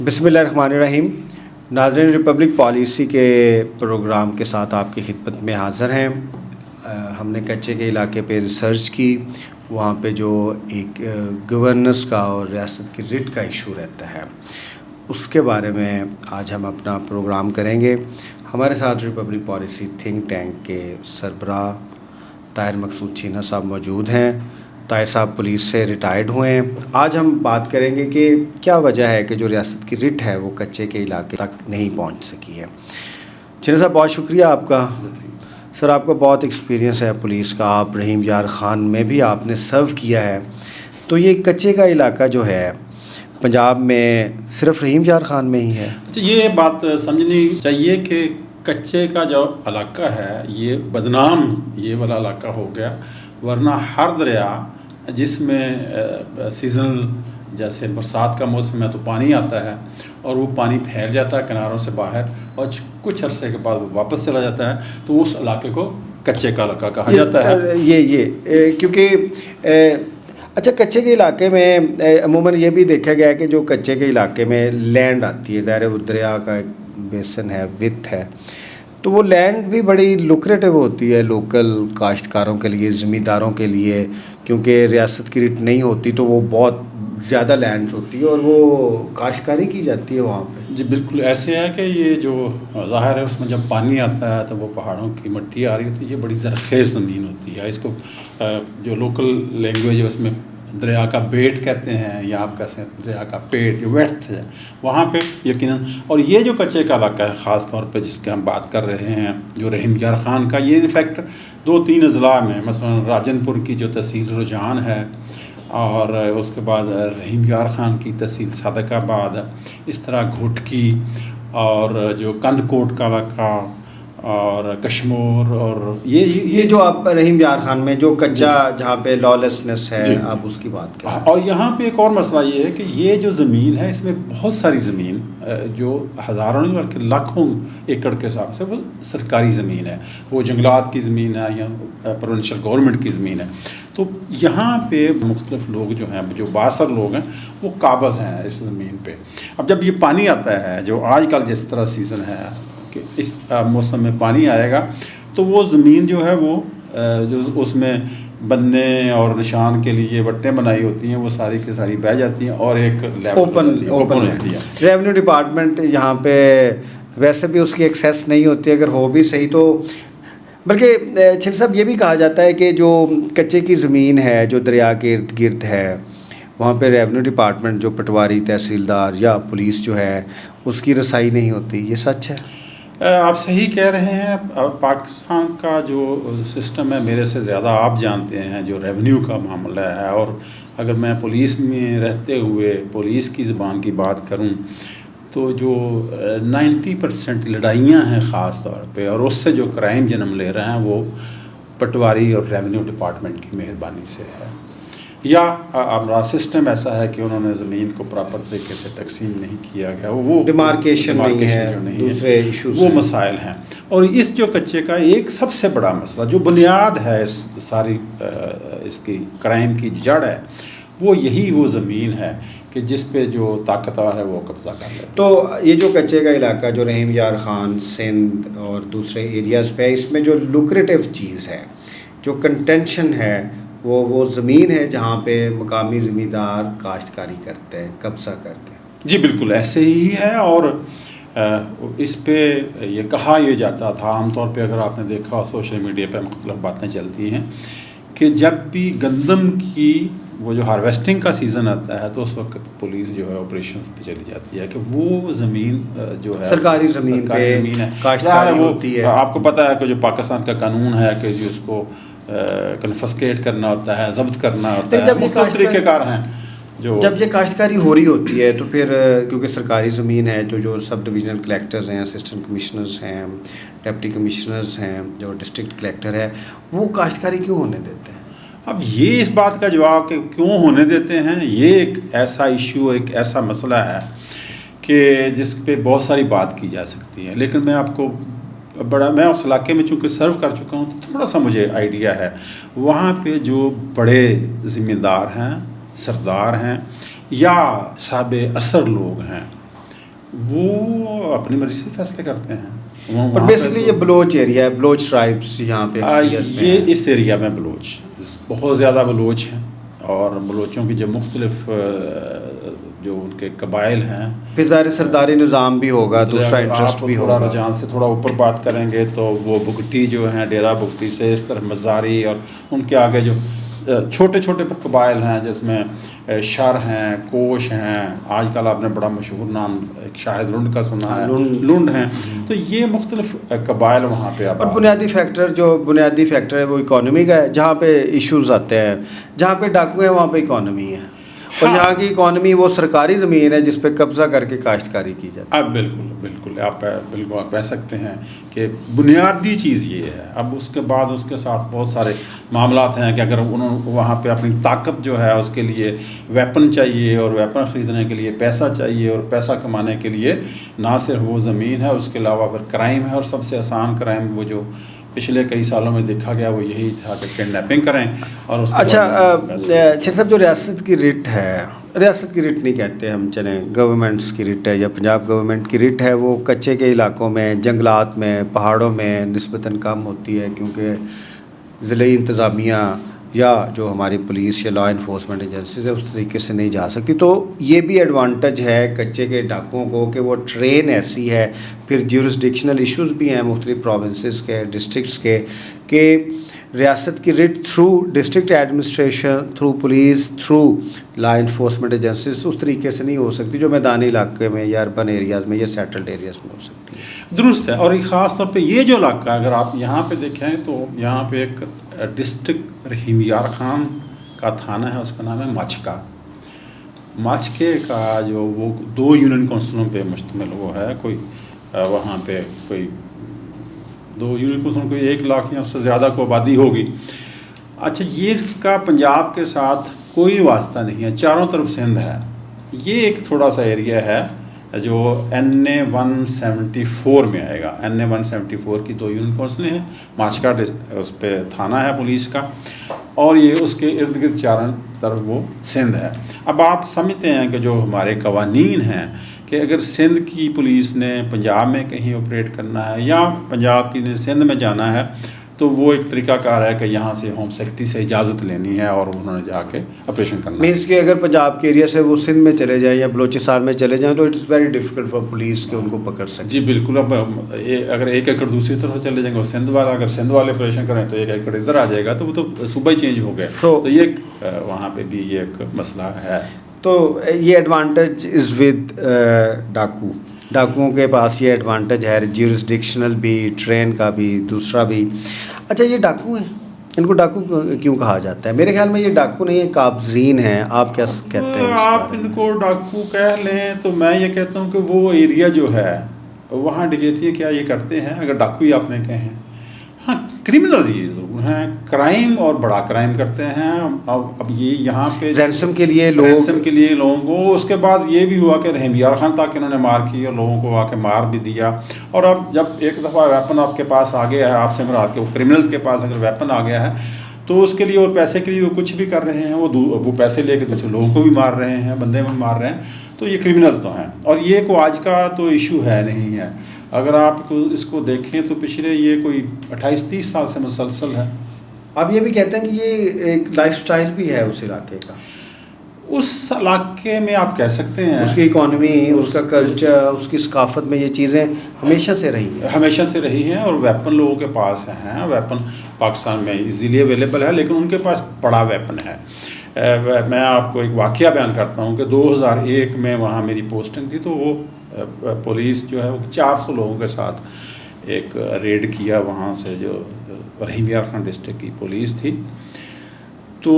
بسم اللہ الرحمن الرحیم. ناظرین، ریپبلک پالیسی کے پروگرام کے ساتھ آپ کی خدمت میں حاضر ہیں. ہم نے کچے کے علاقے پہ ریسرچ کی. وہاں پہ جو ایک گورننس کا اور ریاست کی ریٹ کا ایشو رہتا ہے، اس کے بارے میں آج ہم اپنا پروگرام کریں گے. ہمارے ساتھ ریپبلک پالیسی تھنک ٹینک کے سربراہ طاہر مقصود چینا صاحب موجود ہیں. طاہر صاحب پولیس سے ریٹائرڈ ہوئے ہیں. آج ہم بات کریں گے کہ کیا وجہ ہے کہ جو ریاست کی رٹ ہے وہ کچے کے علاقے تک نہیں پہنچ سکی ہے. چینا صاحب، بہت شکریہ آپ کا. سر، آپ کا بہت ایکسپیرینس ہے پولیس کا. آپ رحیم یار خان میں بھی آپ نے سرو کیا ہے. تو یہ کچے کا علاقہ جو ہے پنجاب میں صرف رحیم یار خان میں ہی ہے؟ یہ بات سمجھنی چاہیے کہ کچے کا جو علاقہ ہے یہ بدنام یہ والا علاقہ ہو گیا، ورنہ ہر دریا جس میں سیزنل جیسے برسات کا موسم ہے تو پانی آتا ہے اور وہ پانی پھیل جاتا ہے کناروں سے باہر اور کچھ عرصے کے بعد وہ واپس چلا جاتا ہے، تو اس علاقے کو کچے کا علاقہ کہا جاتا ہے. کیونکہ اچھا، کچے کے علاقے میں عموماً یہ بھی دیکھا گیا ہے کہ جو کچے کے علاقے میں لینڈ آتی ہے، ظاہر وہ دریا کا ایک بیسن ہے، وتھ ہے، تو وہ لینڈ بھی بڑی لوکریٹو ہوتی ہے لوکل کاشتکاروں کے لیے، زمینداروں کے لیے. کیونکہ ریاست کی ریٹ نہیں ہوتی تو وہ بہت زیادہ لینڈ ہوتی ہے اور وہ کاشتکاری کی جاتی ہے وہاں پہ. جی بالکل ایسے ہے کہ یہ جو ظاہر ہے اس میں جب پانی آتا ہے تو وہ پہاڑوں کی مٹی آ رہی ہوتی ہے، یہ بڑی زرخیز زمین ہوتی ہے. اس کو جو لوکل لینگویج ہے اس میں دریا کا بیٹ کہتے ہیں، یا آپ کہتے ہیں دریا کا پیٹ، جو ویسٹ ہے وہاں پہ یقیناً. اور یہ جو کچے کا علاقہ ہے خاص طور پہ جس کے ہم بات کر رہے ہیں جو رحیم یار خان کا، یہ انفیکٹ 2-3 اضلاع میں، مثلا راجن پور کی جو تحصیل رجحان ہے اور اس کے بعد رحیم یار خان کی تحصیل صادق آباد، اس طرح گھوٹکی اور جو کند کوٹ کا علاقہ اور کشمور، اور یہ جو آپ رحیم یار خان میں جو کچا جہاں پہ لالیسنس ہے، آپ اس کی بات کریں. اور یہاں پہ ایک اور مسئلہ یہ ہے کہ یہ جو زمین ہے اس میں بہت ساری زمین جو ہزاروں نہیں بلکہ لاکھوں ایکڑ کے حساب سے وہ سرکاری زمین ہے، وہ جنگلات کی زمین ہے یا پروونشل گورنمنٹ کی زمین ہے. تو یہاں پہ مختلف لوگ جو ہیں، جو بااثر لوگ ہیں، وہ قابض ہیں اس زمین پہ. اب جب یہ پانی آتا ہے جو آج کل جس طرح سیزن ہے کہ اس موسم میں پانی آئے گا تو وہ زمین جو ہے وہ جو اس میں بننے اور نشان کے لیے وٹیں بنائی ہوتی ہیں وہ ساری کی ساری بہہ جاتی ہیں اور ایک اوپن ہوتی ہے. ریونیو ڈپارٹمنٹ یہاں پہ ویسے بھی اس کی ایکسیس نہیں ہوتی، اگر ہو بھی صحیح تو. بلکہ چھن صاحب یہ بھی کہا جاتا ہے کہ جو کچے کی زمین ہے جو دریا کے ارد گرد ہے وہاں پہ ریونیو ڈپارٹمنٹ جو پٹواری تحصیلدار یا پولیس جو ہے اس کی رسائی نہیں ہوتی. یہ سچ ہے؟ آپ صحیح کہہ رہے ہیں. پاکستان کا جو سسٹم ہے میرے سے زیادہ آپ جانتے ہیں جو ریونیو کا معاملہ ہے، اور اگر میں پولیس میں رہتے ہوئے پولیس کی زبان کی بات کروں تو جو 90% لڑائیاں ہیں خاص طور پہ اور اس سے جو کرائم جنم لے رہے ہیں وہ پٹواری اور ریونیو ڈپارٹمنٹ کی مہربانی سے ہے، یا ہمارا سسٹم ایسا ہے کہ انہوں نے زمین کو پراپر طریقے سے تقسیم نہیں کیا گیا، وہ ڈیمارکیشن نہیں ہے، جو نہیں دوسرے ایشوز وہ مسائل ہیں. اور اس جو کچے کا ایک سب سے بڑا مسئلہ جو بنیاد ہے اس ساری اس کی کرائم کی جڑ ہے وہ یہی وہ زمین ہے کہ جس پہ جو طاقتور ہے وہ قبضہ کر لے. تو یہ جو کچے کا علاقہ جو رحیم یار خان، سندھ اور دوسرے ایریاز پہ، اس میں جو لوکریٹو چیز ہے، جو کنٹینشن ہے، وہ زمین ہے جہاں پہ مقامی زمیندار کاشتکاری کرتے ہیں قبضہ کر کے. جی بالکل ایسے ہی ہے. اور اس پہ یہ کہا یہ جاتا تھا عام طور پہ، اگر آپ نے دیکھا سوشل میڈیا پہ مختلف باتیں چلتی ہیں کہ جب بھی گندم کی وہ جو ہارویسٹنگ کا سیزن آتا ہے تو اس وقت پولیس جو ہے آپریشنز پہ چلی جاتی ہے کہ وہ زمین جو ہے سرکاری زمین پہ کاشتکاری ہوتی ہے. آپ کو پتہ ہے کہ جو پاکستان کا قانون ہے کہ جو اس کو کنفسکیٹ کرنا ہوتا ہے، ضبط کرنا ہوتا ہے، مختلف طریقہ کار ہیں. جب یہ کاشتکاری ہو رہی ہوتی ہے تو پھر کیونکہ سرکاری زمین ہے تو جو سب ڈویژنل کلیکٹرز ہیں، اسسٹنٹ کمشنرز ہیں، ڈپٹی کمشنرز ہیں، جو ڈسٹرکٹ کلیکٹر ہے، وہ کاشتکاری کیوں ہونے دیتے ہیں؟ اب یہ اس بات کا جواب کہ کیوں ہونے دیتے ہیں، یہ ایک ایسا ایشو، ایک ایسا مسئلہ ہے کہ جس پہ بہت ساری بات کی جا سکتی ہے. لیکن میں آپ کو میں اس علاقے میں چونکہ سرو کر چکا ہوں تو تھوڑا سا مجھے آئیڈیا ہے. وہاں پہ جو بڑے ذمہ دار ہیں، سردار ہیں یا صاحب اثر لوگ ہیں، وہ اپنی مرضی سے فیصلے کرتے ہیں. پر بیسکلی یہ بلوچ ایریا ہے, بلوچ ٹرائبس یہاں پہ یہ اس ایریا میں بلوچ بہت زیادہ بلوچ ہیں, اور بلوچوں کی جو مختلف جو ان کے قبائل ہیں. پھر ظاہر سرداری نظام بھی ہوگا, دوسرا انٹرسٹ بھی ہوگا. آپ رجحان سے تھوڑا اوپر بات کریں گے تو وہ بگٹی جو ہیں, ڈیرا بگٹی سے اس طرف مزاری, اور ان کے آگے جو چھوٹے چھوٹے قبائل ہیں جس میں شر ہیں, کوش ہیں, آج کل آپ نے بڑا مشہور نام ایک شاہد لنڈ کا سنا ہے, لنڈ ہیں. تو یہ مختلف قبائل وہاں پہ. اور بنیادی فیکٹر ہے وہ اکانومی کا ہے. جہاں پہ ایشوز آتے ہیں, جہاں پہ ڈاکو ہیں, وہاں پہ اکانومی ہے. اور یہاں کی اکانومی وہ سرکاری زمین ہے جس پہ قبضہ کر کے کاشتکاری کی جاتی ہے. بالکل آپ کہہ سکتے ہیں کہ بنیادی چیز یہ ہے. اب اس کے بعد اس کے ساتھ بہت سارے معاملات ہیں کہ اگر انہوں وہاں پہ اپنی طاقت جو ہے اس کے لیے ویپن چاہیے, اور ویپن خریدنے کے لیے پیسہ چاہیے, اور پیسہ کمانے کے لیے نہ صرف وہ زمین ہے, اس کے علاوہ پھر کرائم ہے. اور سب سے آسان کرائم وہ جو پچھلے کئی سالوں میں دیکھا گیا وہ یہی تھا کہ کڈنیپنگ کریں. اور اس اچھا شیخ صاحب, جو ریاست کی رٹ ہے, ریاست کی رٹ نہیں کہتے ہم, چلیں گورنمنٹس کی رٹ ہے یا پنجاب گورنمنٹ کی رٹ ہے, وہ کچے کے علاقوں میں, جنگلات میں, پہاڑوں میں نسبتاً کم ہوتی ہے, کیونکہ ضلعی انتظامیہ یا جو ہماری پولیس یا لا انفورسمنٹ ایجنسیز ہے اس طریقے سے نہیں جا سکتی. تو یہ بھی ایڈوانٹیج ہے کچے کے ڈاکوؤں کو کہ وہ ٹرین ایسی ہے. پھر جیورسڈکشنل ایشوز بھی ہیں مختلف پروونسز کے, ڈسٹرکٹس کے, کہ ریاست کی writ through district administration, through police, through law enforcement agencies اس طریقے سے نہیں ہو سکتی جو میدانی علاقے میں یا اربن ایریاز میں یا سیٹلڈ ایریاز میں ہو سکتی ہے. درست ہے. اور خاص طور پہ یہ جو علاقہ اگر آپ یہاں پہ دیکھیں تو یہاں پہ ایک ڈسٹرکٹ رحیم یار خان کا تھانہ ہے, اس کا نام ہے ماچکا. ماچکے کا جو وہ 2 یونین کونسلوں پہ مشتمل وہ ہے, کوئی وہاں پہ کوئی 2 یونین کونسلوں, کوئی 1 لاکھ یا اس سے زیادہ کو آبادی ہوگی. اچھا, یہ اس کا پنجاب کے ساتھ کوئی واسطہ نہیں ہے, چاروں طرف سندھ ہے. یہ ایک تھوڑا سا ایریا ہے جو NA-174 میں آئے گا. NA-174 کی 2 یونین کونسلیں ہیں, ماچکا اس پہ تھانہ ہے پولیس کا, اور یہ اس کے ارد گرد چاروں طرف وہ سندھ ہے. اب آپ سمجھتے ہیں کہ جو ہمارے قوانین ہیں کہ اگر سندھ کی پولیس نے پنجاب میں کہیں آپریٹ کرنا ہے یا پنجاب کی نے سندھ میں جانا ہے تو وہ ایک طریقہ کار ہے کہ یہاں سے ہوم سیکرٹری سے اجازت لینی ہے اور انہوں نے جا کے آپریشن کرنا ہے. مینس کہ اگر پنجاب کے ایریا سے وہ سندھ میں چلے جائیں یا بلوچستان میں چلے جائیں تو it is very difficult for police کہ ان کو پکڑ سکے. جی بالکل. اب اگر 1 ایکڑ دوسری طرف چلے جائیں گے اور سندھ والا اگر سندھ والے آپریشن کریں تو 1 ایکڑ ادھر آ جائے گا, تو وہ تو صوبہ ہی چینج ہو گیا. تو یہ وہاں پہ بھی یہ ایک مسئلہ ہے. تو یہ ایڈوانٹیج از ود ڈاکوؤں کے پاس یہ ایڈوانٹیج ہے, جیورسڈکشنل بھی, ٹرین کا بھی, دوسرا بھی. اچھا, یہ ڈاکو ہیں, ان کو ڈاکو کیوں کہا جاتا ہے؟ میرے خیال میں یہ ڈاکو نہیں ہے, قابضین ہیں. آپ کیا کہتے ہیں؟ آپ ان کو ڈاکو کہہ لیں تو میں یہ کہتا ہوں کہ وہ ایریا جو ہے وہاں ڈکیتی کیا یہ کرتے ہیں, اگر ڈاکو ہی آپ نے کہے ہیں. ہاں, کرمنلز یہ ضرور ہیں, کرائم اور بڑا کرائم کرتے ہیں. اب یہ یہاں پہ رینسم کے لیے لوگوں کو, اس کے بعد یہ بھی ہوا کہ رحیم یار خان تاکہ انہوں نے مار کی اور لوگوں کو آ کے مار بھی دیا. اور اب جب ایک دفعہ ویپن آپ کے پاس آ گیا ہے, آپ سے مراد کے وہ کرمنلز کے پاس اگر ویپن آ گیا ہے تو اس کے لیے اور پیسے کے لیے وہ کچھ بھی کر رہے ہیں, وہ پیسے لے کے دوسرے لوگوں کو بھی مار رہے ہیں, بندے بھی مار رہے ہیں. تو یہ کرمنلز تو ہیں, اور یہ کوئی آج کا تو ایشو ہے نہیں ہے. اگر آپ تو اس کو دیکھیں تو پچھلے یہ کوئی 28-30 سال سے مسلسل ہے. آپ یہ بھی کہتے ہیں کہ یہ ایک لائف سٹائل بھی ہے اس علاقے کا. اس علاقے میں آپ کہہ سکتے ہیں اس کی اکانومی, اس کا کلچر, اس کی ثقافت میں یہ چیزیں ہمیشہ سے رہی ہیں. اور ویپن لوگوں کے پاس ہیں, ویپن پاکستان میں ایزیلی اویلیبل ہے, لیکن ان کے پاس بڑا ویپن ہے. میں آپ کو ایک واقعہ بیان کرتا ہوں کہ 2001 میں وہاں میری پوسٹنگ تھی, تو وہ پولیس جو ہے وہ 400 لوگوں کے ساتھ ایک ریڈ کیا وہاں سے, جو رحیم یار خان ڈسٹرکٹ کی پولیس تھی. تو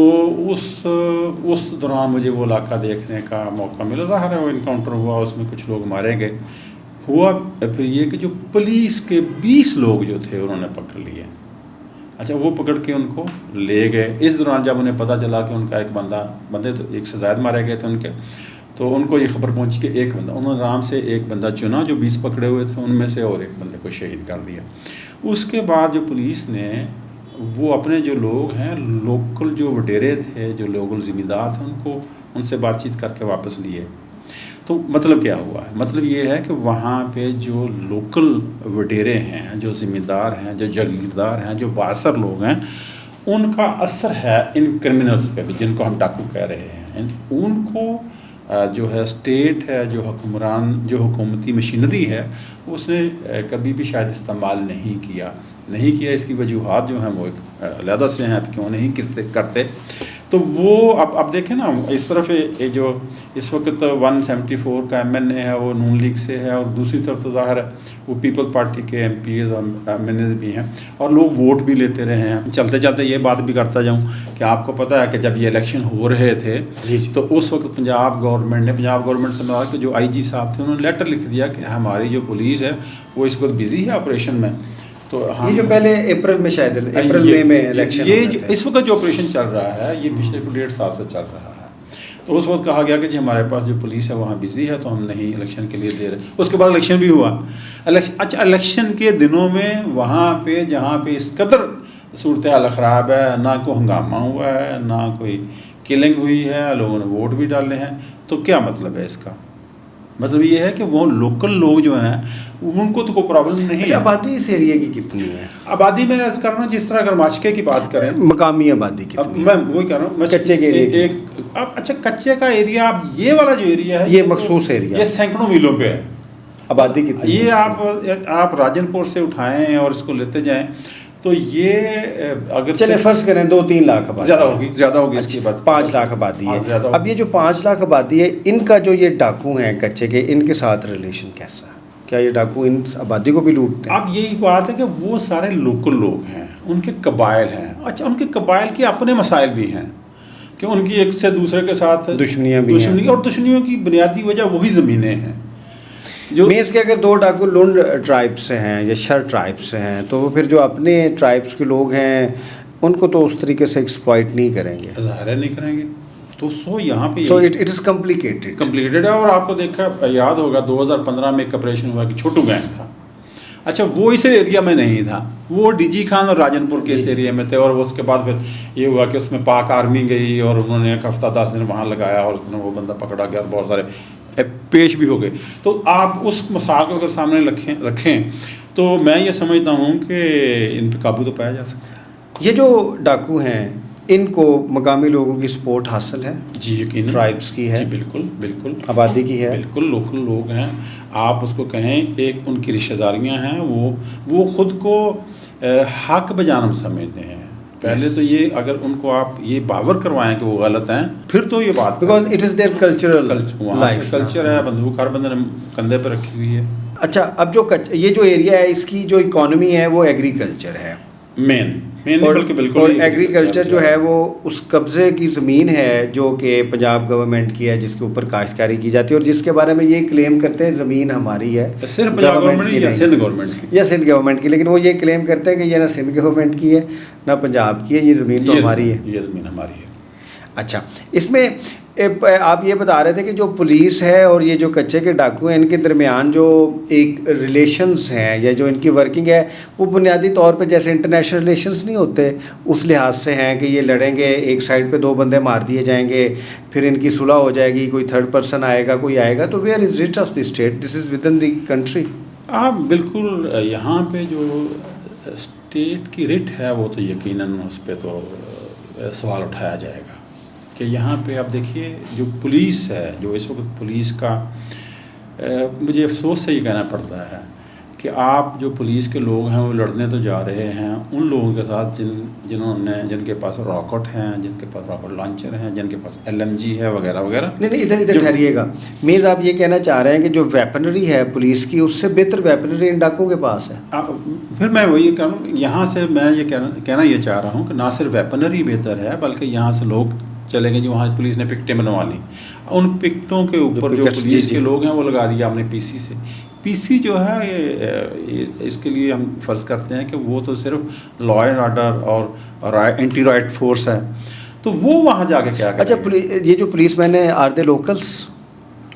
اس دوران مجھے وہ علاقہ دیکھنے کا موقع ملا. ظاہر ہے وہ انکاؤنٹر ہوا, اس میں کچھ لوگ مارے گئے. ہوا پھر یہ کہ جو پولیس کے 20 لوگ جو تھے انہوں نے پکڑ لیے. اچھا, وہ پکڑ کے ان کو لے گئے. اس دوران جب انہیں پتہ چلا کہ ان کا ایک بندے تو 1 سے زائد مارے گئے تھے ان کے, تو ان کو یہ خبر پہنچی کہ ایک بندہ, انہوں نے آرام سے ایک بندہ چنا جو 20 پکڑے ہوئے تھے ان میں سے, اور ایک بندے کو شہید کر دیا. اس کے بعد جو پولیس نے وہ اپنے جو لوگ ہیں لوکل جو وڈیرے تھے, جو لوکل ذمہ دار تھے, ان سے بات چیت کر کے واپس لیے. تو مطلب کیا ہوا ہے؟ مطلب یہ ہے کہ وہاں پہ جو لوکل وڈیرے ہیں، جو ذمہ دار ہیں، جو جاگیردار ہیں، جو بااثر لوگ ہیں، ان کا اثر ہے ان کرمنلز پہ بھی، جن کو ہم ڈاکو کہہ رہے ہیں. ان کو جو ہے اسٹیٹ ہے، جو حکمران، جو حکومتی مشینری ہے، اس نے کبھی بھی شاید استعمال نہیں کیا. اس کی وجوہات جو ہیں وہ ایک علیحدہ سے ہیں، کیوں نہیں کرتے. تو وہ اب دیکھیں نا، اس طرف جو اس وقت 174 کا MNA ہے وہ نون لیگ سے ہے، اور دوسری طرف تو ظاہر ہے وہ پیپل پارٹی کے MPs اور MNAs بھی ہیں، اور لوگ ووٹ بھی لیتے رہے ہیں. چلتے چلتے یہ بات بھی کرتا جاؤں کہ آپ کو پتہ ہے کہ جب یہ الیکشن ہو رہے تھے تو اس وقت پنجاب گورنمنٹ سے مراد کہ جو IG صاحب تھے، انہوں نے لیٹر لکھ دیا کہ ہماری جو پولیس ہے وہ اس وقت بزی ہے آپریشن میں. تو یہ جو پہلے اپریل میں شاید اپریل میں الیکشن، یہ اس وقت جو آپریشن چل رہا ہے یہ پچھلے 1.5 سال سے چل رہا ہے. تو اس وقت کہا گیا کہ جی ہمارے پاس جو پولیس ہے وہاں بزی ہے تو ہم نہیں الیکشن کے لیے دے رہے. اس کے بعد الیکشن بھی ہوا. اچھا، الیکشن کے دنوں میں وہاں پہ جہاں پہ اس قدر صورتحال خراب ہے، نہ کوئی ہنگامہ ہوا ہے، نہ کوئی کلنگ ہوئی ہے، لوگوں نے ووٹ بھی ڈالے ہیں، تو کیا مطلب ہے اس کا؟ مطلب یہ ہے کہ وہ لوکل لوگ جو ہیں ان کو تو کوئی پرابلم نہیں ہے. آبادی اس ایریا کی کتنی ہے؟ آبادی میں عرض کر رہا ہوں، جس طرح اگر ماشکے کی بات کریں، مقامی آبادی کتنی؟ میں وہی کہہ رہا ہوں، کچے کے ایریا. اچھا، کچے کا ایریا، اب یہ والا جو ایریا ہے یہ مخصوص ایریا، یہ سینکڑوں میلوں پہ ہے. آبادی کتنی؟ یہ آپ راجن پور سے اٹھائیں اور اس کو لیتے جائیں تو یہ اگر چلے فرض کریں 2-3 لاکھ آبادی، زیادہ ہوگی اس کے بعد 5 لاکھ آبادی ہے. اب یہ جو 5 لاکھ آبادی ہے، ان کا جو یہ ڈاکو ہیں کچے کے، ان کے ساتھ ریلیشن کیسا ہے؟ کیا یہ ڈاکو ان آبادی کو بھی لوٹتے ہیں؟ اب یہی بات ہے کہ وہ سارے لوکل لوگ ہیں، ان کے قبائل ہیں. اچھا، ان کے قبائل کے اپنے مسائل بھی ہیں کہ ان کی ایک سے دوسرے کے ساتھ دشمنیاں بھی ہیں، اور دشمنیوں کی بنیادی وجہ وہی زمینیں ہیں. مینس کہ اگر 2 ڈاکو لنڈ ٹرائب سے ہیں یا شر ٹرائب سے ہیں تو وہ پھر جو اپنے ٹرائبس کے لوگ ہیں ان کو تو اس طریقے سے ایکسپلائٹ نہیں کریں گے. ظاہر ہے نہیں کریں گے. تو یہاں پہ اٹ از کمپلیکیٹڈ ہے. اور آپ کو دیکھا یاد ہوگا 2015 میں ایک آپریشن ہوا کہ چھوٹو گینگ تھا. اچھا، وہ اس ایریا میں نہیں تھا، وہ DG خان اور راجن پور کے اس ایریا میں تھے. اور اس کے بعد پھر یہ ہوا کہ اس میں پاک آرمی گئی اور انہوں نے 1 ہفتہ 10 دن وہاں لگایا اور اس نے وہ بندہ پکڑا گیا اور بہت سارے پیش بھی ہو گئے. تو آپ اس مثال کو اگر سامنے رکھیں تو میں یہ سمجھتا ہوں کہ ان پہ قابو تو پایا جا سکتا ہے. یہ جو ڈاکو ہیں ان کو مقامی لوگوں کی سپورٹ حاصل ہے؟ جی یقیناً. ٹرائبس کی ہے؟ جی بالکل. آبادی کی ہے؟ بالکل. لوکل لوگ ہیں، آپ اس کو کہیں، ایک ان کی رشتہ داریاں ہیں، وہ خود کو حق بجانب سمجھتے ہیں. پہلے تو یہ اگر ان کو آپ یہ باور کروائیں کہ وہ غلط ہیں، پھر تو یہ بات because it is their cultural life, culture ہے. بندوق ہر بندے نے کندھے پہ رکھی ہوئی ہے. اچھا، اب یہ جو ایریا ہے اس کی جو اکانومی ہے وہ ایگریکلچر ہے مین بلکہ بالکل. اور ایگریکلچر جو ہے وہ اس قبضے کی زمین ہے جو کہ پنجاب گورنمنٹ کی ہے، جس کے اوپر کاشتکاری کی جاتی ہے اور جس کے بارے میں یہ کلیم کرتے ہیں زمین ہماری ہے، صرف پنجاب گورنمنٹ کی یا سندھ گورنمنٹ کی. لیکن وہ یہ کلیم کرتے ہیں کہ یہ نہ سندھ گورنمنٹ کی ہے نہ پنجاب کی ہے، یہ زمین تو ہماری ہے. یہ زمین ہماری ہے. اچھا، اس میں آپ یہ بتا رہے تھے کہ جو پولیس ہے اور یہ جو کچے کے ڈاکو ہیں ان کے درمیان جو ایک ریلیشنز ہیں یا جو ان کی ورکنگ ہے وہ بنیادی طور پہ جیسے انٹرنیشنل ریلیشنز نہیں ہوتے اس لحاظ سے ہیں کہ یہ لڑیں گے، ایک سائڈ پہ 2 بندے مار دیے جائیں گے، پھر ان کی صلح ہو جائے گی، کوئی 3rd پرسن آئے گا، کوئی آئے گا. تو where is rate of the state? This is with in the country. آپ بالکل. یہاں پہ جو اسٹیٹ کی ریٹ ہے وہ تو یقیناً اس پہ تو سوال اٹھایا جائے گا کہ یہاں پہ آپ دیکھیے جو پولیس ہے، جو اس وقت پولیس کا مجھے افسوس سے یہ کہنا پڑتا ہے کہ آپ جو پولیس کے لوگ ہیں وہ لڑنے تو جا رہے ہیں ان لوگوں کے ساتھ جن کے پاس راکٹ ہیں، جن کے پاس راکٹ لانچر ہیں، جن کے پاس LMG ہے وغیرہ وغیرہ. نہیں ادھر ٹھہریے گا. میز آپ یہ کہنا چاہ رہے ہیں کہ جو ویپنری ہے پولیس کی اس سے بہتر ویپنری ان ڈاکوں کے پاس ہے؟ پھر میں وہی کہہ رہا ہوں، یہاں سے میں یہ کہنا یہ چاہ رہا ہوں کہ نہ صرف ویپنری بہتر ہے بلکہ یہاں سے لوگ چلے گئے جو وہاں پولیس نے پکٹیں بنوا لیں، ان پکٹوں کے اوپر جو پولیس کے لوگ ہیں وہ لگا دیا ہم نے PC سے. PC جو ہے اس کے لیے ہم فرض کرتے ہیں کہ وہ تو صرف لا اینڈ آرڈر اور اینٹی رائٹ فورس ہے. تو وہ وہاں جا کے کیا کریں؟ اچھا، یہ جو پولیس مین ہیں آر دے لوکلس؟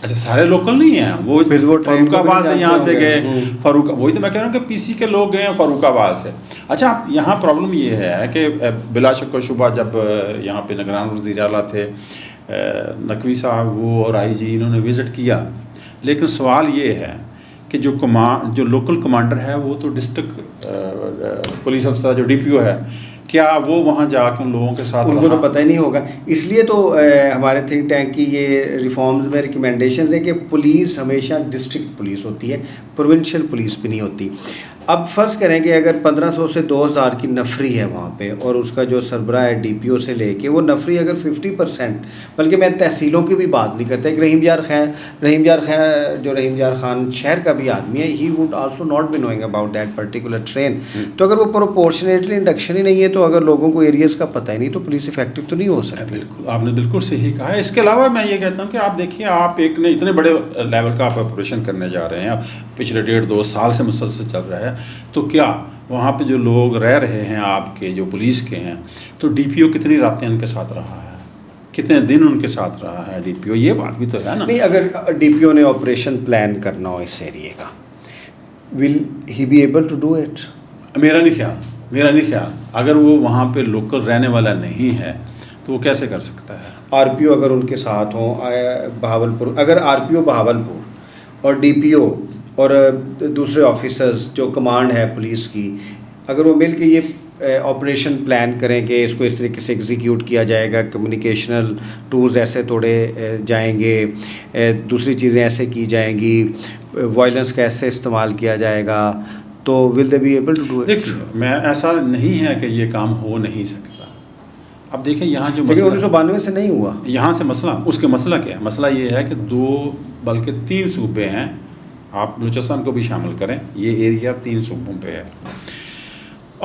اچھا، سارے لوکل نہیں ہیں. وہ فاروق آباد سے یہاں سے گئے، وہی تو میں کہہ رہا ہوں کہ PC کے لوگ گئے ہیں فاروق آباد سے. اچھا، یہاں پرابلم یہ ہے کہ بلا شک و شبہ جب یہاں پہ نگران وزیر اعلیٰ تھے نقوی صاحب وہ اور آئی جی انہوں نے وزٹ کیا، لیکن سوال یہ ہے کہ جو لوکل کمانڈر ہے وہ تو ڈسٹرکٹ پولیس افسر جو ڈی پی او ہے، کیا وہ وہاں جا کے ان لوگوں کے ساتھ ان کو تو پتہ ہی نہیں ہوگا. اس لیے تو ہمارے تھنک ٹینک کی یہ ریفارمز میں ریکمنڈیشنز ہیں کہ پولیس ہمیشہ ڈسٹرکٹ پولیس ہوتی ہے، پروونشل پولیس بھی نہیں ہوتی. اب فرض کریں کہ اگر 1500 سے 2000 کی نفری ہے وہاں پہ، اور اس کا جو سربراہ ہے ڈی پی او سے لے کے وہ نفری اگر 50%، بلکہ میں تحصیلوں کی بھی بات نہیں کرتا، ایک رحیم یار خان شہر کا بھی آدمی ہے، he would also not be knowing about that particular train. تو اگر وہ پروپورشنیٹلی انڈکشن ہی نہیں ہے، تو اگر لوگوں کو ایریاز کا پتہ ہی نہیں، تو پولیس افیکٹو تو نہیں ہو سکتی. بالکل، آپ نے بالکل صحیح کہا ہے. اس کے علاوہ میں یہ کہتا ہوں کہ آپ دیکھیے، آپ ایک نے اتنے بڑے لیول کا آپ آپریشن کرنے جا رہے ہیں، پچھلے 1.5-2 سال سے مسلسل چل رہا ہے، تو کیا وہاں پہ جو لوگ رہ رہے ہیں آپ کے جو پولیس کے ہیں، تو ڈی پی او کتنی راتیں ان کے ساتھ رہا ہے، کتنے دن ان کے ساتھ رہا ہے ڈی پی او، یہ بات بھی تو ہے نا. نہیں، اگر ڈی پی او نے آپریشن پلان کرنا ہو اس ایریے کا، will he be able to do it? میرا نہیں خیال اگر وہ وہاں پہ لوکل رہنے والا نہیں ہے تو وہ کیسے کر سکتا ہے. آر پی او اگر ان کے ساتھ ہوں بہاولپور، اگر آر پی او بہاولپور اور ڈی پی او اور دوسرے آفیسرز جو کمانڈ ہے پولیس کی، اگر وہ مل کے یہ آپریشن پلان کریں کہ اس کو اس طریقے سے ایگزیکیوٹ کیا جائے گا، کمیونیکیشنل ٹولز ایسے توڑے جائیں گے، دوسری چیزیں ایسے کی جائیں گی، وائلنس کا ایسے استعمال کیا جائے گا، تو will they be able to do it? دیکھیے، میں ایسا نہیں ہے کہ یہ کام ہو نہیں سکتا. اب دیکھیں یہاں جو لیکن مسئلہ 1992 سے نہیں ہوا. یہاں سے مسئلہ کیا ہے؟ مسئلہ یہ ہے کہ 2 بلکہ 3 صوبے ہیں، آپ بلوچستان کو بھی شامل کریں، یہ ایریا 3 صوبوں پہ ہے،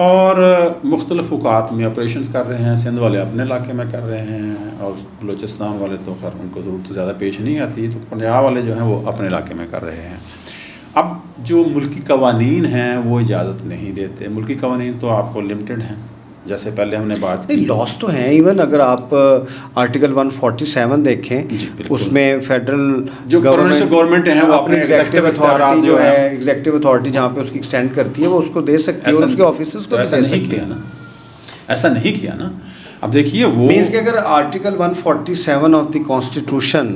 اور مختلف اوقات میں آپریشنز کر رہے ہیں. سندھ والے اپنے علاقے میں کر رہے ہیں، اور بلوچستان والے تو خیر ان کو ضرورت زیادہ پیش نہیں آتی، تو پنجاب والے جو ہیں وہ اپنے علاقے میں کر رہے ہیں. اب جو ملکی قوانین ہیں وہ اجازت نہیں دیتے. ملکی قوانین تو آپ کو لمیٹڈ ہیں، جیسے پہلے ہم نے بات کی. نہیں، لاس تو ہیں. ایون اگر آپ آرٹیکل 147 دیکھیں، اس میں فیڈرل جو گورنمنٹ ہیں وہ اپنے ایگزیکٹو اتھارٹی جو ہے، ایگزیکٹو اتھارٹی جہاں پہ اس کی ایکسٹینڈ کرتی ہے، وہ اس کو دے سکتی ہے، اور اس کے آفیسرز کو بھی دے سکتی ہے. ایسا نہیں کیا نا. اب دیکھیے وہ مینس کہ اگر آرٹیکل 147 آف دی کانسٹیٹیوشن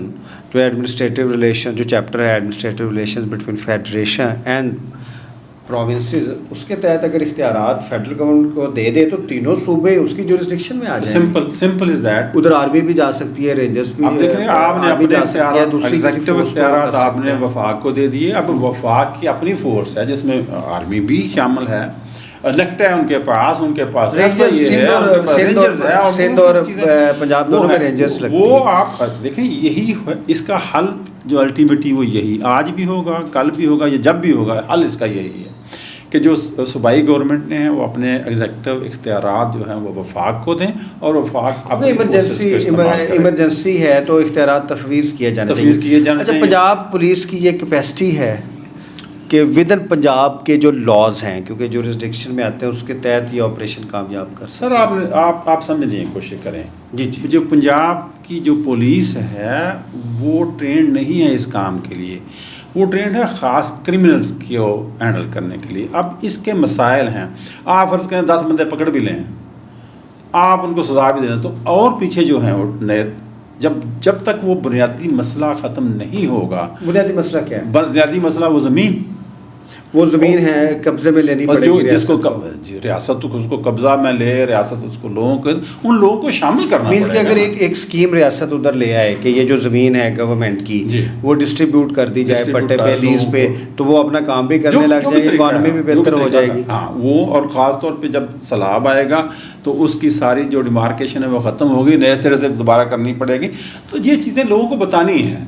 جو ایڈمنسٹریٹو ریلیشن، جو چیپٹر ہے administrative relations between federation and provinces, اس کے تحت اگر اختیارات فیڈرل گورنمنٹ کو دے دے تو تینوں صوبے اس کی جورسڈکشن میں آ جائیں. Simple is that. ادھر آرمی بھی جا سکتی ہے، رینجرز بھی. اب دیکھیں، آپ نے اپنے اختیارات آپ نے وفاق وفاق کو دے دیے. اب وفاق کی اپنی فورس ہے جس میں آرمی بھی شامل ہے، نیکٹ ہے ان کے پاس سندھ اور پنجاب دونوں میں رینجرز لگتی ہیں. وہ آپ دیکھیں، یہی اس کا حل جو الٹیمیٹلی وہ یہی آج بھی ہوگا، کل بھی ہوگا، یا جب بھی ہوگا، حل اس کا یہی ہے کہ جو صوبائی گورنمنٹ نے وہ اپنے ایگزیکٹو اختیارات جو ہیں وہ وفاق کو دیں، اور وفاق ایمرجنسی ہے تو اختیارات تفویض کیے جانے چاہیے. اچھا، پنجاب پولیس کی یہ کیپیسٹی ہے کہ ود ان پنجاب کے جو لاز ہیں، کیونکہ جورسڈکشن میں آتے ہیں، اس کے تحت یہ آپریشن کامیاب کر سکتے ہیں. سر آپ سمجھنے کی کوشش کریں. جی. جو پنجاب کی جو پولیس ہے وہ ٹرینڈ نہیں ہے اس کام کے لیے، وہ ٹرینڈ ہے خاص کرمنلز کو ہینڈل کرنے کے لیے. اب اس کے مسائل ہیں. آپ فرض کریں 10 بندے پکڑ بھی لیں، آپ ان کو سزا بھی دیں، تو اور پیچھے جو ہیں وہ نئے، جب تک وہ بنیادی مسئلہ ختم نہیں ہوگا. بنیادی مسئلہ کیا ہے؟ بنیادی مسئلہ وہ زمین ہے، قبضے میں لینی پڑے گی جس کو ریاست اس کو قبضہ میں لے، ریاست اس کو ان لوگوں کو شامل کرنا پڑے گا. کہ اگر ایک اسکیم ریاست ادھر لے آئے کہ یہ جو زمین ہے گورنمنٹ کی وہ ڈسٹریبیوٹ کر دی جائے پٹے پہ، لیز پہ، تو وہ اپنا کام بھی کرنے لگ جائے گی، اکانومی بھی بہتر ہو جائے گی. ہاں، وہ اور خاص طور پہ جب سیلاب آئے گا تو اس کی ساری جو ڈیمارکیشن ہے وہ ختم ہوگی، نئے سرے سے دوبارہ کرنی پڑے گی. تو یہ چیزیں لوگوں کو بتانی ہیں.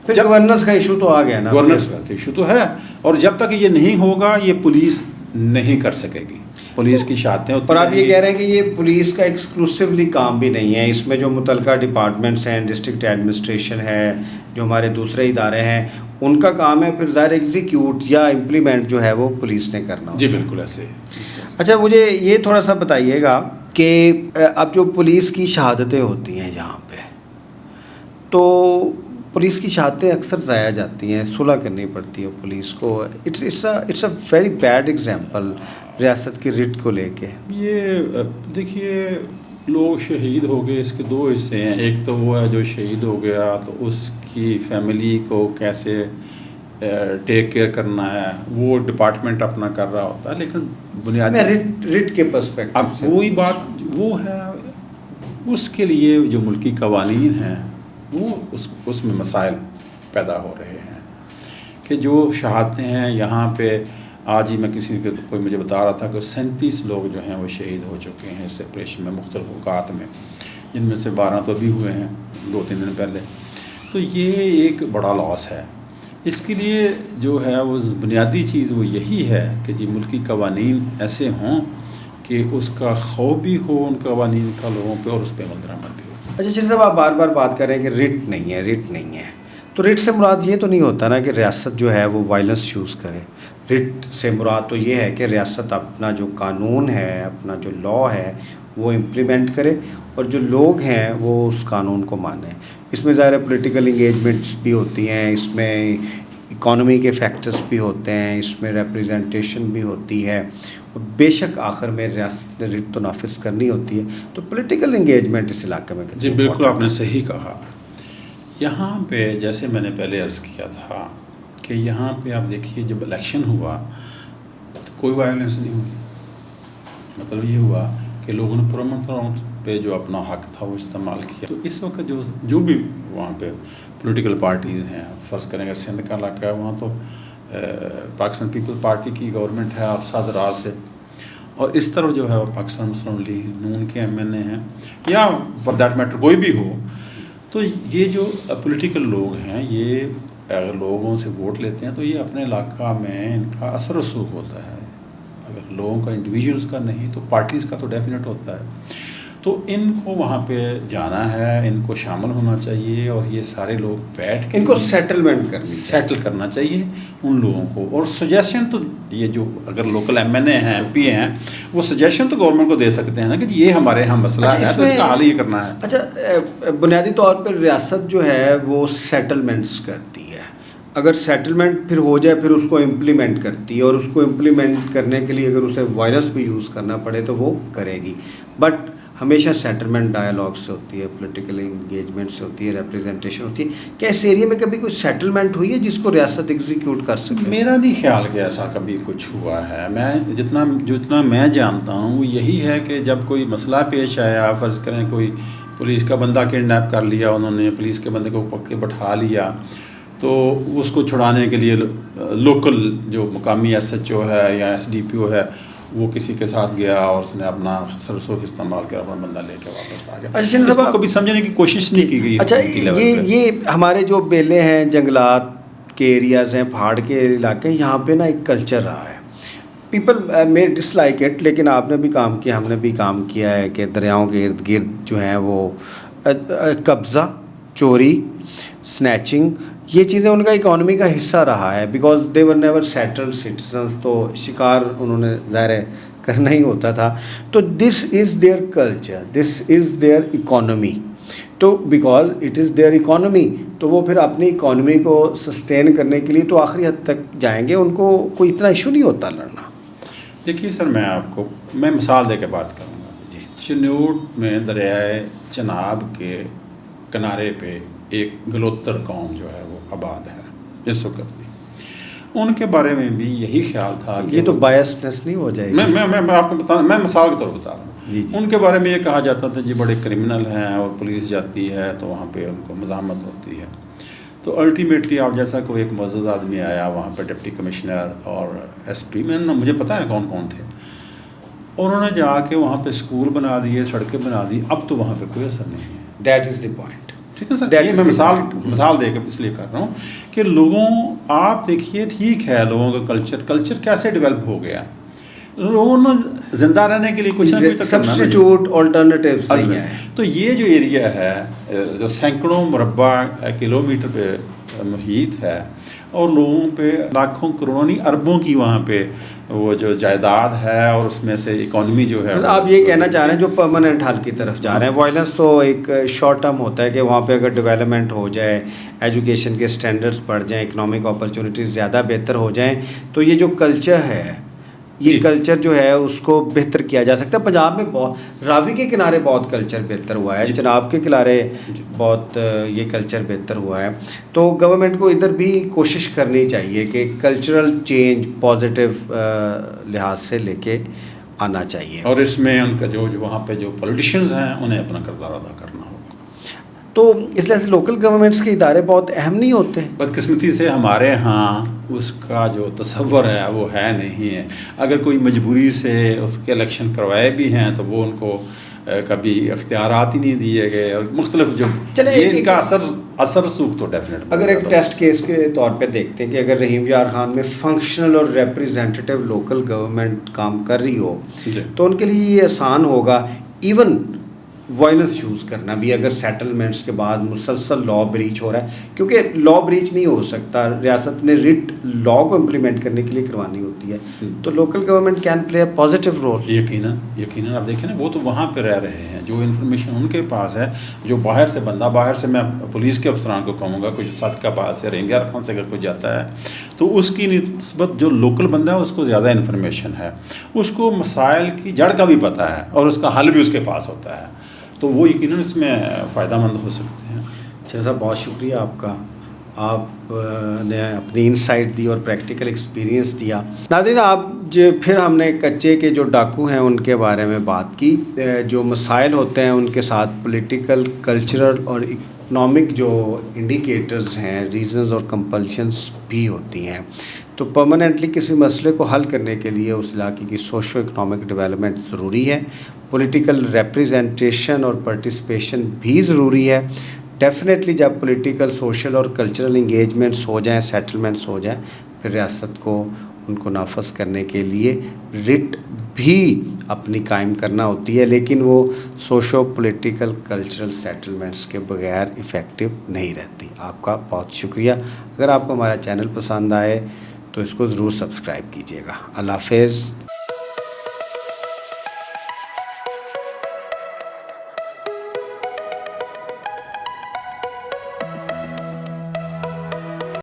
پھر گورننس کا ایشو تو آ گیا نا. گورننس کا ایشو تو ہے، اور جب تک یہ نہیں ہوگا یہ پولیس نہیں کر سکے گی. پولیس کی شاطیں اور آپ یہ کہہ رہے ہیں کہ یہ پولیس کا ایکسکلوسیولی کام بھی نہیں ہے، اس میں جو متعلقہ ڈپارٹمنٹس ہیں، ڈسٹرکٹ ایڈمنسٹریشن ہے، جو ہمارے دوسرے ادارے ہیں، ان کا کام ہے پھر ظاہر ایگزیکیوٹ یا امپلیمنٹ جو ہے وہ پولیس نے کرنا. جی بالکل ایسے. اچھا، مجھے یہ تھوڑا سا بتائیے گا کہ اب جو پولیس کی شہادتیں ہوتی ہیں یہاں پہ، تو پولیس کی شہادتیں اکثر ضائع جاتی ہیں، صلح کرنی پڑتی ہے پولیس کو. It's a very bad example ریاست کی ریٹ کو لے کے. یہ دیکھیے، لوگ شہید ہو گئے، اس کے دو حصے ہیں. ایک تو وہ ہے جو شہید ہو گیا تو اس کی فیملی کو کیسے ٹیک کیئر کرنا ہے، وہ ڈپارٹمنٹ اپنا کر رہا ہوتا ہے. لیکن بنیادی ریٹ کے پرسپیکٹو اب سے وہی بات وہ ہے، اس کے لیے جو ملکی قوانین ہیں وہ اس میں مسائل پیدا ہو رہے ہیں کہ جو شہادتیں ہیں یہاں پہ. آج ہی میں کوئی مجھے بتا رہا تھا کہ 37 لوگ جو ہیں وہ شہید ہو چکے ہیں اس آپریشن میں مختلف اوقات میں، جن میں سے 12 تو ابھی ہوئے ہیں 2-3 دن پہلے. تو یہ ایک بڑا لاس ہے. اس کے لیے جو ہے وہ بنیادی چیز وہ یہی ہے کہ جی ملکی قوانین ایسے ہوں کہ اس کا خوف بھی ہو ان قوانین کا لوگوں پہ اور اس پہ عمل درآمد بھی ہو. اچھا شریف صاحب، آپ بار بار بات کر رہے ہیں کہ ریٹ نہیں ہے. تو ریٹ سے مراد یہ تو نہیں ہوتا نا کہ ریاست جو ہے وہ وائلنس یوز کرے. ریٹ سے مراد تو یہ ہے کہ ریاست اپنا جو قانون ہے، اپنا جو لا ہے وہ امپلیمنٹ کرے اور جو لوگ ہیں وہ اس قانون کو مانیں. اس میں ظاہر پولیٹیکل انگیجمنٹس بھی ہوتی ہیں، اس میں اکانومی کے فیکٹرز بھی ہوتے ہیں، اس میں ریپریزنٹیشن بھی ہوتی ہے، اور بے شک آخر میں ریاست نے ریٹ تو نافذ کرنی ہوتی ہے. تو پولیٹیکل انگیجمنٹ اس علاقے میں جی بالکل آپ نے صحیح کہا. یہاں پہ جیسے میں نے پہلے عرض کیا تھا کہ یہاں پہ آپ دیکھیے جب الیکشن ہوا تو کوئی وائلنس نہیں ہوئی. مطلب یہ ہوا کہ لوگوں نے پرامن طور پہ جو اپنا حق تھا وہ استعمال کیا. تو اس وقت جو بھی وہاں پہ پولیٹیکل پارٹیز ہیں، فرض کریں اگر سندھ کا علاقہ ہے وہاں تو پاکستان پیپل پارٹی کی گورنمنٹ ہے افساد راز سے، اور اس طرف جو ہے وہ پاکستان مسلم لیگ نون کے ایم این اے ہیں یا فار دیٹ میٹر کوئی بھی ہو. تو یہ جو پولیٹیکل لوگ ہیں یہ اگر لوگوں سے ووٹ لیتے ہیں تو یہ اپنے علاقہ میں ان کا اثر رسوخ ہوتا ہے. اگر لوگوں کا انڈیویجولز کا نہیں تو پارٹیز کا تو ڈیفینیٹ ہوتا ہے. تو ان کو وہاں پہ جانا ہے، ان کو شامل ہونا چاہیے اور یہ سارے لوگ بیٹھ کے ان کو سیٹل کرنا چاہیے ان لوگوں کو. اور سجیشن تو یہ جو اگر لوکل ایم این اے ہیں، ایم پی ہیں، وہ سجیشن تو گورنمنٹ کو دے سکتے ہیں نا کہ یہ ہمارے یہاں مسئلہ ہے تو اس کا حل یہ کرنا ہے. اچھا بنیادی طور پر ریاست جو ہے وہ سیٹلمنٹس کرتی ہے. اگر سیٹلمنٹ پھر ہو جائے پھر اس کو امپلیمنٹ کرتی ہے، اور اس کو امپلیمنٹ کرنے کے لیے اگر اسے وائلنس بھی یوز کرنا پڑے تو وہ کرے گی. بٹ ہمیشہ سیٹلمنٹ ڈائلاگ سے ہوتی ہے، پولیٹیکل انگیجمنٹ سے ہوتی ہے، ریپریزنٹیشن ہوتی ہے. کیا اس ایریے میں کبھی کوئی سیٹلمنٹ ہوئی ہے جس کو ریاست ایگزیکیوٹ کر سکے؟ میرا نہیں خیال کہ ایسا کبھی کچھ ہوا ہے. میں جتنا میں جانتا ہوں وہ یہی ہے کہ جب کوئی مسئلہ پیش آیا، فرض کریں کوئی پولیس کا بندہ کڈنیپ کر لیا، انہوں نے پولیس کے بندے کو پکڑ کے بٹھا لیا، تو اس کو چھڑانے کے لیے لوکل جو مقامی ایس ایچ او ہے یا ایس ڈی پی او ہے وہ کسی کے ساتھ گیا اور اس نے اپنا سرسوخ استعمال کر اپنا بندہ لے کے واپس آ گیا. اس کو کبھی سمجھنے کی کوشش نہیں کی گئی. اچھا یہ ہمارے جو بیلے ہیں، جنگلات کے ایریاز ہیں، پہاڑ کے علاقے، یہاں پہ نا ایک کلچر رہا ہے. پیپل may dislike it، لیکن آپ نے بھی کام کیا، ہم نے بھی کام کیا ہے کہ دریاؤں کے ارد گرد جو ہیں وہ قبضہ، چوری، سنیچنگ، یہ چیزیں ان کا اکانومی کا حصہ رہا ہے. Because they were never settled citizens, تو شکار انہوں نے ظاہر کرنا ہی ہوتا تھا. تو this is their culture, this is their economy. تو because it is their economy, تو وہ پھر اپنی اکانومی کو سسٹین کرنے کے لیے تو آخری حد تک جائیں گے. ان کو کوئی اتنا ایشو نہیں ہوتا لڑنا. دیکھیے سر، میں مثال دے کے بات کروں گا. جی، چنوٹ میں دریائے چناب کے کنارے پہ ایک گلوتر قوم جو ہے وہ آباد ہے اس وقت بھی. ان کے بارے میں بھی یہی خیال تھا کہ یہ تو بایسنس نہیں ہو جائے گی. میں آپ کو بتا رہا ہوں، میں مثال کے طور پر بتا رہا ہوں. جی. ان کے بارے میں یہ کہا جاتا تھا جی بڑے کرمنل ہیں اور پولیس جاتی ہے تو وہاں پہ ان کو مزاحمت ہوتی ہے. تو الٹیمیٹلی آپ جیسا کوئی ایک معزز آدمی آیا وہاں پہ، ڈپٹی کمشنر اور ایس پی، مجھے پتہ ہے کون کون تھے، انہوں نے جا کے وہاں پہ اسکول بنا دیے، سڑکیں بنا دی. اب تو وہاں پہ کوئی اثر نہیں ہے. That is the point. ٹھیک ہے سر، یہ میں مثال دے کے اس لیے کر رہا ہوں کہ لوگوں، آپ دیکھیے ٹھیک ہے لوگوں کا کلچر کیسے ڈیولپ ہو گیا. لوگوں نے زندہ رہنے کے لیے کچھ نہ کچھ تو سبسٹیٹیوٹ آلٹرنیٹیوز نہیں ہے. تو یہ جو ایریا ہے جو سینکڑوں مربع کلومیٹر پہ محیط ہے اور لوگوں پہ لاکھوں کروڑوں نہیں اربوں کی وہاں پہ وہ جو جائیداد ہے اور اس میں سے اکانومی جو ہے، آپ یہ کہنا چاہ رہے ہیں جو پرماننٹ حل کی طرف جا رہے ہیں. وائلنس تو ایک شارٹ ٹرم ہوتا ہے کہ وہاں پہ اگر ڈیولپمنٹ ہو جائے، ایجوکیشن کے سٹینڈرڈز بڑھ جائیں، اکنامک اپرچونیٹیز زیادہ بہتر ہو جائیں، تو یہ جو کلچر ہے یہ کلچر جو ہے اس کو بہتر کیا جا سکتا ہے. پنجاب میں بہت راوی کے کنارے بہت کلچر بہتر ہوا ہے, چناب کے کنارے بہت یہ کلچر بہتر ہوا ہے. تو گورنمنٹ کو ادھر بھی کوشش کرنی چاہیے کہ کلچرل چینج پازیٹیو لحاظ سے لے کے آنا چاہیے. اور اس میں ان کا جو وہاں پہ جو پولیٹیشینز ہیں انہیں اپنا کردار ادا کرنا ہوگا. تو اس لحاظ سے لوکل گورنمنٹس کے ادارے بہت اہم نہیں ہوتے. بدقسمتی سے ہمارے ہاں اس کا جو تصور ہے وہ ہے نہیں ہے. اگر کوئی مجبوری سے اس کے الیکشن کروائے بھی ہیں تو وہ ان کو کبھی اختیارات ہی نہیں دیے گئے, اور مختلف جو ان کا اثر سوکھ تو ڈیفینیٹ. اگر ایک ٹیسٹ کیس کے طور پہ دیکھتے ہیں کہ اگر رحیم یار خان میں فنکشنل اور ریپریزنٹیو لوکل گورنمنٹ کام کر رہی ہو تو ان کے لیے یہ آسان ہوگا ایون وائلنس یوز کرنا بھی, اگر سیٹلمنٹس کے بعد مسلسل لا بریچ ہو رہا ہے, کیونکہ لا بریچ نہیں ہو سکتا, ریاست نے ریٹ لا کو امپلیمنٹ کرنے کے لیے کروانی ہوتی ہے. تو local government can play a positive role. یقیناً آپ دیکھیں نا, وہ تو وہاں پہ رہ رہے ہیں, جو انفارمیشن ان کے پاس ہے, جو باہر سے بندہ, باہر سے میں پولیس کے افسران کو کہوں گا, کچھ صدقہ باہر سے رحیم یار خان سے اگر کوئی جاتا ہے تو اس کی نسبت جو لوکل بندہ ہے اس کو زیادہ انفارمیشن ہے, اس کو مسائل کی جڑ کا بھی پتہ ہے اور اس کا حل بھی اس کے پاس ہوتا ہے, تو وہ یقیناً اس میں فائدہ مند ہو سکتے ہیں. اچھا صاحب, بہت شکریہ آپ کا, آپ نے اپنی انسائٹ دی اور پریکٹیکل ایکسپیرینس دیا. ناظرین, آپ پھر ہم نے کچے کے جو ڈاکو ہیں ان کے بارے میں بات کی. جو مسائل ہوتے ہیں ان کے ساتھ پولیٹیکل, کلچرل اور اکنامک جو انڈیکیٹرز ہیں, ریزنز اور کمپلشنز بھی ہوتی ہیں. تو پرماننٹلی کسی مسئلے کو حل کرنے کے لیے اس علاقے کی سوشو اکنامک ڈیولپمنٹ ضروری ہے, پولیٹیکل ریپریزنٹیشن اور پارٹیسپیشن بھی ضروری ہے. ڈیفینیٹلی جب پولیٹیکل, سوشل اور کلچرل انگیجمنٹس ہو جائیں, سیٹلمنٹس ہو جائیں, پھر ریاست کو ان کو نافذ کرنے کے لیے رٹ بھی اپنی قائم کرنا ہوتی ہے, لیکن وہ سوشو پولیٹیکل کلچرل سیٹلمنٹس کے بغیر افیکٹو نہیں رہتی. آپ کا بہت شکریہ. اگر آپ کو ہمارا چینل پسند آئے تو اس کو ضرور سبسکرائب کیجیے گا. اللہ حافظ.